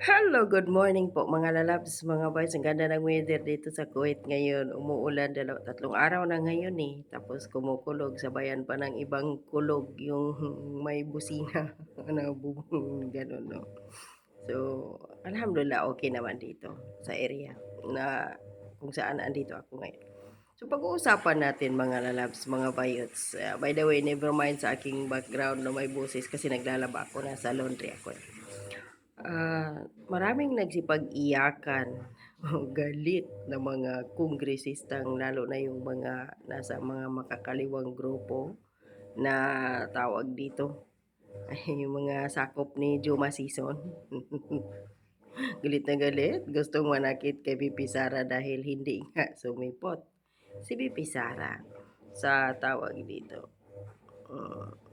Hello, good morning po mga lalabs, mga boys. Ang ganda ng weather dito sa Kuwait ngayon. Umuulan 3 araw na ngayon eh. Tapos kumukulog, sabayan pa ng ibang kulog yung may busina. Ganun, no? So, alhamdulillah, okay naman dito sa area na kung saan andito ako ngayon. So, pag-uusapan natin mga lalabs, mga bayots. By the way, never mind sa aking background na may busis kasi naglalaba ako, nasa laundry ako. Maraming nagsipag-iyakan o galit na mga kongresistang lalo na yung mga nasa mga makakaliwang grupo na tawag dito ay yung mga sakop ni Juma Sison. Galit na galit, gustong manakit kay BP Sara dahil hindi nga sumipot si BP Sara sa tawag dito. Uh,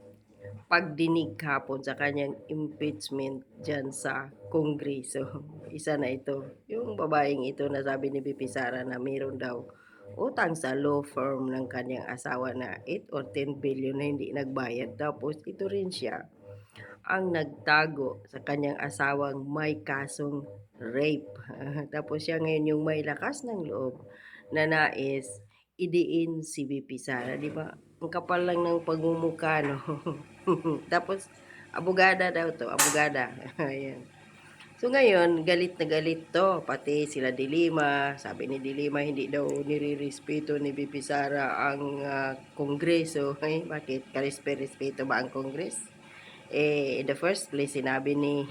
Pagdinig hapon sa kanyang impeachment dyan sa Kongreso. Isa na ito, yung babaeng ito na sabi ni BP Sara na mayroon daw utang sa law firm ng kanyang asawa na 8 or 10 billion na hindi nagbayad. Tapos ito rin siya ang nagtago sa kanyang asawang may kasong rape. Tapos siya ngayon yung may lakas ng loob na nais idiin si BP Sara, di ba? Ang kapal lang ng pagmumukha, no? Tapos, abogada daw to, abogada. Ayan. So ngayon, galit na galit to, pati sila Dilima, sabi ni Dilima hindi daw nirirespeto ni BP Sara ang kongreso. Ay, bakit? Karespeto ba ang kongres? In the first place, sinabi ni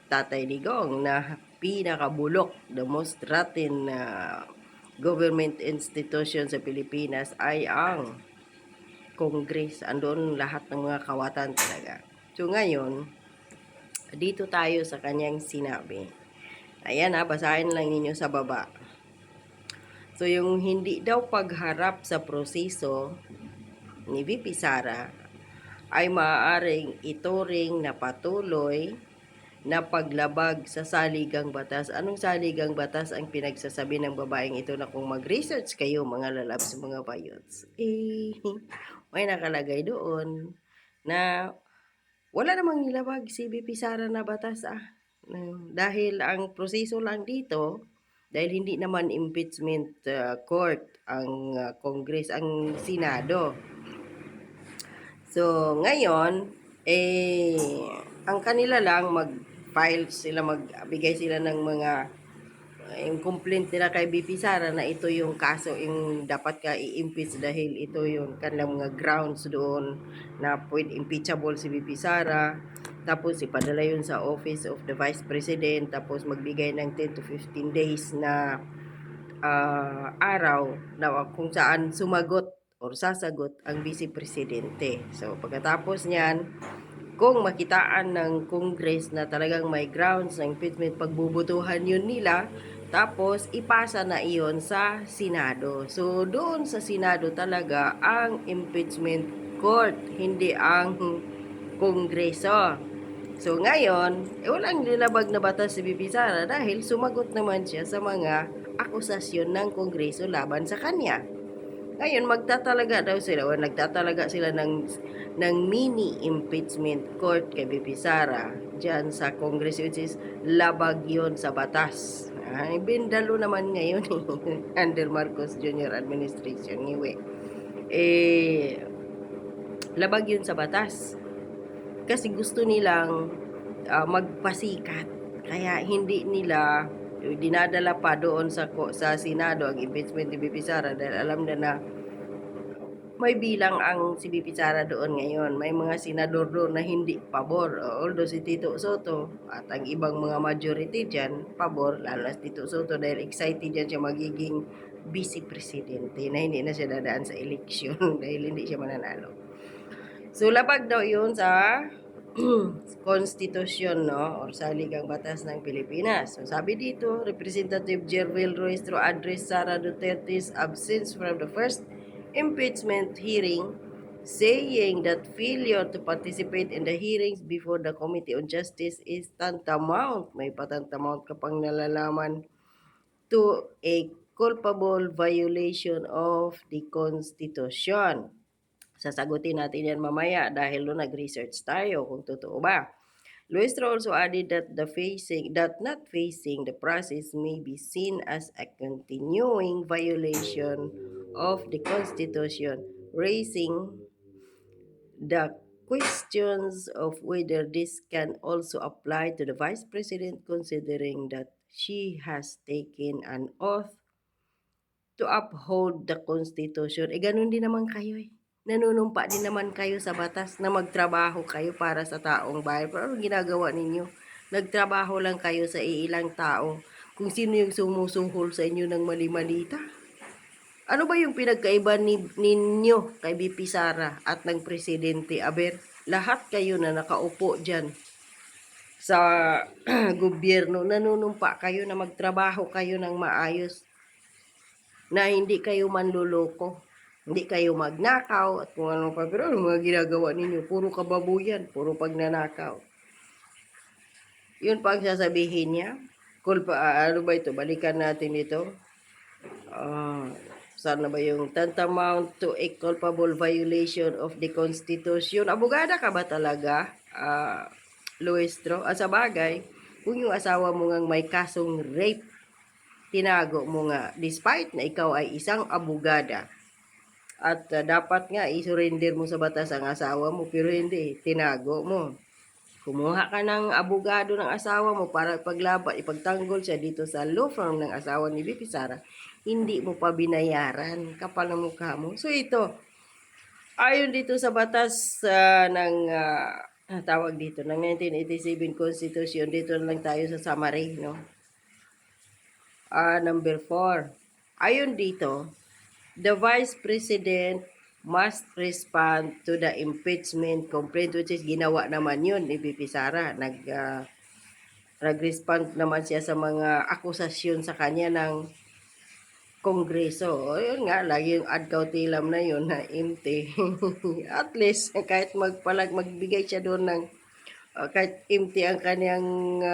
Tatay Digong na pinakabulok, the most rotten government institution sa Pilipinas ay ang Congress. Andun lahat ng mga kawatan talaga. So ngayon, dito tayo sa kanyang sinabi. Ayan basahin lang ninyo sa baba. So yung hindi daw pagharap sa proseso ni VP Sara ay maaaring ituring na patuloy na paglabag sa saligang batas. Anong saligang batas ang pinagsasabi ng babaeng ito na kung mag-research kayo mga lalabs, mga bayots? May nakalagay doon na wala namang nilabag si BP Sara na batas dahil ang proseso lang dito, dahil hindi naman impeachment court ang Congress, ang Senado. So, ngayon, ang kanila lang mag-file sila, magbigay sila ng mga yung complaint nila kay BP Sara na ito yung kaso yung dapat ka i-impeach dahil ito yung kanilang mga grounds doon na pwede impeachable si BP Sara. Tapos ipadala yun sa Office of the Vice President, tapos magbigay ng 10 to 15 days na araw na kung saan sumagot or sasagot ang Vice Presidente. So pagkatapos niyan, kung makitaan ng Congress na talagang may grounds ng impeachment, pagbubutuhan yun nila, tapos ipasa na iyon sa Senado. So doon sa Senado talaga ang impeachment court, hindi ang Kongreso. So ngayon, walang nilabag na batas si BP Sara dahil sumagot naman siya sa mga akusasyon ng Kongreso laban sa kanya. Ngayon, magtatalaga daw sila o nagtatalaga sila ng mini impeachment court kay BP Sara dyan sa Congress, which is labag yun sa batas. Bindalo naman ngayon under Marcos Jr. administration. Anyway, labag yun sa batas. Kasi gusto nilang magpasikat. Kaya hindi nila dinadala pa doon sa Senado ang impeachment ni BP Sara dahil alam na may bilang ang si BP Sara doon ngayon. May mga senador doon na hindi pabor. Although si Tito Soto at ang ibang mga majority dyan, pabor, lalo na si Tito Soto dahil excited dyan siya magiging vice presidente na hindi na siya dadaan sa eleksyon dahil hindi siya mananalo. So, labag daw yun sa konstitusyon, no? Or saligang batas ng Pilipinas. So, sabi dito, Representative Jervil Ruiz addressed Sara Duterte's absence from the first impeachment hearing, saying that failure to participate in the hearings before the Committee on Justice is tantamount, may patantamount ka pang nalalaman, to a culpable violation of the Constitution. Sasagutin natin yan mamaya dahil nag-research tayo kung totoo ba. Luistro also added that not facing the process may be seen as a continuing violation of the Constitution, raising the questions of whether this can also apply to the Vice President considering that she has taken an oath to uphold the Constitution. Ganun din naman kayo eh. Nanunumpa din naman kayo sa batas na magtrabaho kayo para sa taong bayan. Pero anong ginagawa ninyo? Nagtrabaho lang kayo sa iilang tao. Kung sino yung sumusuhol sa inyo ng mali-malita. Ano ba yung pinagkaiba ninyo kay BP Sara at ng Presidente Aber? Lahat kayo na nakaupo dyan sa gobyerno, nanunumpa kayo na magtrabaho kayo ng maayos, na hindi kayo manluloko, hindi kayo magnakaw at kung ano pa. Pero ano mga ginagawa ninyo? Puro kababuyan, puro pagnanakaw. Yun pa ang sasabihin niya. Ano ba ito? Balikan natin ito. Sana ba yung tantamount to a culpable violation of the Constitution? Abogada ka ba talaga, Luistro? Sa bagay, kung yung asawa mo ngang may kasong rape, tinago mo nga, despite na ikaw ay isang abogada, at dapat nga isurrender mo sa batas ang asawa mo, pero hindi, tinago mo. Kumuha ka ng abogado ng asawa mo para ipagtanggol siya dito sa law firm ng asawa ni BP Sara, hindi mo pa binayaran, kapal ng mukha mo. So ito, ayon dito sa batas tawag dito, ng 1987 Constitution, dito na lang tayo sa summary, no? Number 4. Ayon dito, the Vice President must respond to the impeachment complaint, which is ginawa naman yun ni BP Sara. Nag-respond naman siya sa mga akusasyon sa kanya ng Kongreso. O yun nga, lagi yung ad cautelam na yun na empty. At least, kahit magbigay siya doon ng, kahit empty ang kanyang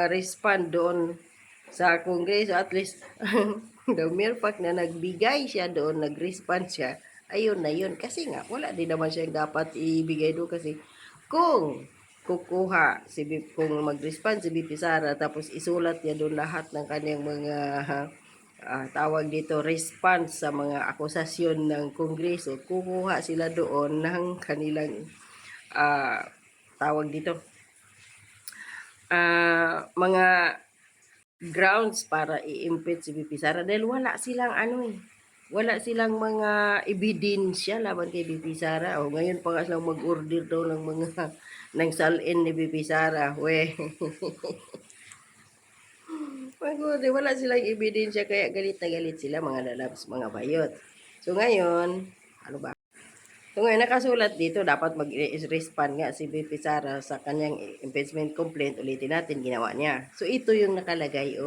respond doon sa Kongreso, at least, the mere fact na nagbigay siya doon, nag-respond siya, ayun na yun. Kasi nga, wala din naman siyang dapat ibigay doon kasi kung kung mag-respond si BP Sara tapos isulat niya doon lahat ng kanyang mga tawag dito, response sa mga akusasyon ng Kongreso, kukuha sila doon ng kanilang tawag dito, mga grounds para i-impeach si BP Sara dahil wala silang wala silang mga ebidensya laban kay BP Sara. Ngayon pa nga silang mag-order daw ng mga ng salin ni BP Sara. Wala silang ebidensya kaya galit na galit sila mga lalabs, mga bayot. So ngayon, ano ba? So ngayon nakasulat dito, dapat mag-respond nga si BP Sara sa kanyang impeachment complaint. Ulitin natin, ginawa niya. So ito yung nakalagay,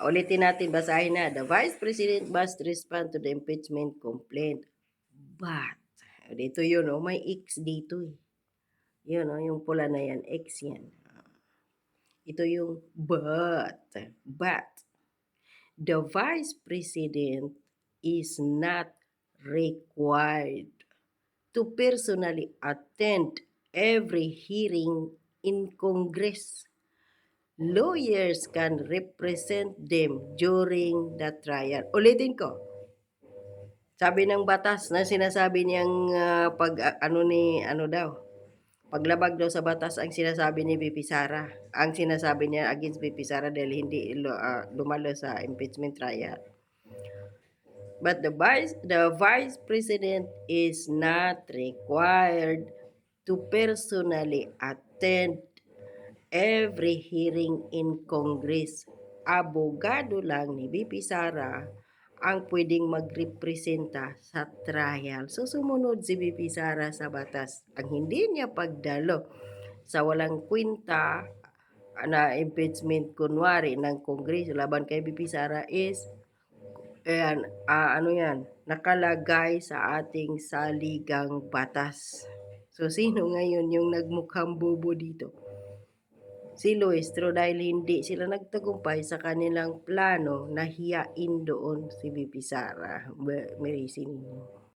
Ulitin natin, basahin na. The Vice President must respond to the impeachment complaint. But, dito yun, may X dito eh. Yun, yung pula na yan, X yan. Ito yung but. The Vice President is not required to personally attend every hearing in Congress. Lawyers can represent them during the trial. Ulitin ko. Sabi ng batas na sinasabi niyang paglabag daw sa batas ang sinasabi ni BP Sara. Ang sinasabi niya against BP Sara dahil hindi dumalo sa impeachment trial. But the Vice President is not required to personally attend every hearing in Congress. Abogado lang ni BP Sara ang pwedeng magrepresenta sa trial. So sumunod si BP Sara sa batas. Ang hindi niya pagdalo sa walang kwenta na impeachment kunwari ng Kongreso laban kay BP Sara is nakalagay sa ating saligang batas. So sino ngayon yung nagmukhang bobo dito? Si Luistro dahil hindi sila nagtagumpay sa kanilang plano na hiyain doon si BP Sara. May reason.